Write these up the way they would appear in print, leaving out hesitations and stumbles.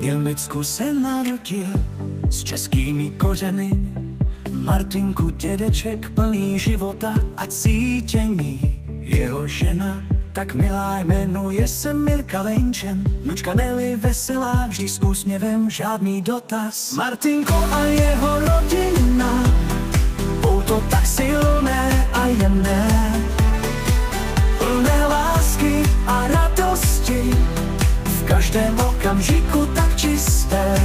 Německu se narodil s českými kořeny. Martinku dědeček plný života a cítění. Jeho žena, tak milá, jmenuje se Mirka Lenčen. Vnučka Nelly veselá, vždy s úsměvem, žádný dotaz. Martinko a jeho rodina, pouto tak silné a jemné, plné lásky a radosti, v každém okamžiku tak čisté.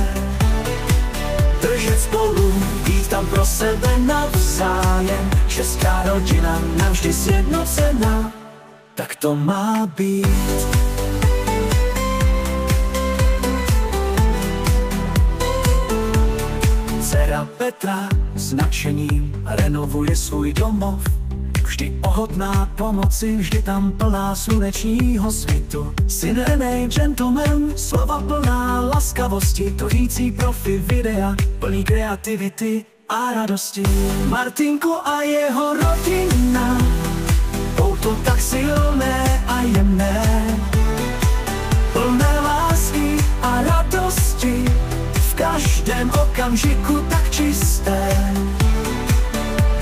Držet spolu, být tam pro sebe navzájem, česká rodina navždy sjednocená, tak to má být. Dcera Petra s nadšením renovuje svůj domov, vždy ochotná pomoci, vždy tam plná slunečního svitu. Syn René gentleman, slova plná laskavosti, tvořící profi videa, plný kreativity a radosti. Martinko a jeho rodina, pouto tak silné a jemné, plné lásky a radosti, v každém okamžiku tak čisté.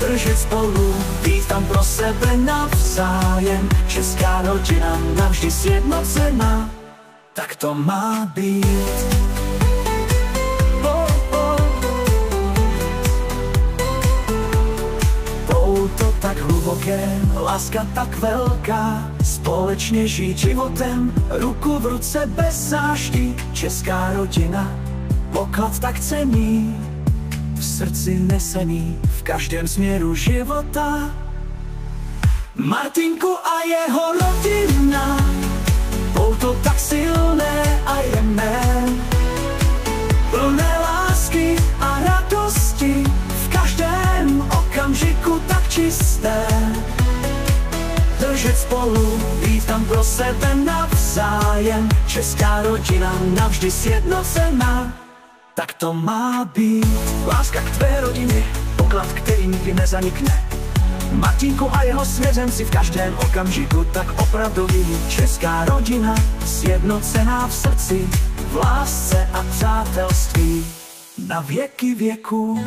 Držet spolu, být tam pro sebe navzájem, česká rodina navždy sjednocená, tak to má být. Pouto tak hluboké, láska tak velká, společně žít životem, ruku v ruce bez záští, česká rodina, poklad tak cenný, v srdci nesený, v každém směru života. Martinku a jeho rodina, pouto tak silné a jemné, plné lásky a radosti, v každém okamžiku tak čisté. Držet spolu, být tam pro sebe navzájem, česká rodina navždy sjednocená, tak to má být. Láska k tvé rodině, poklad, který nikdy nezanikne. Martinku a jeho svěřenci v každém okamžiku tak opravdový, česká rodina sjednocená v srdci, v lásce a přátelství na věky věků.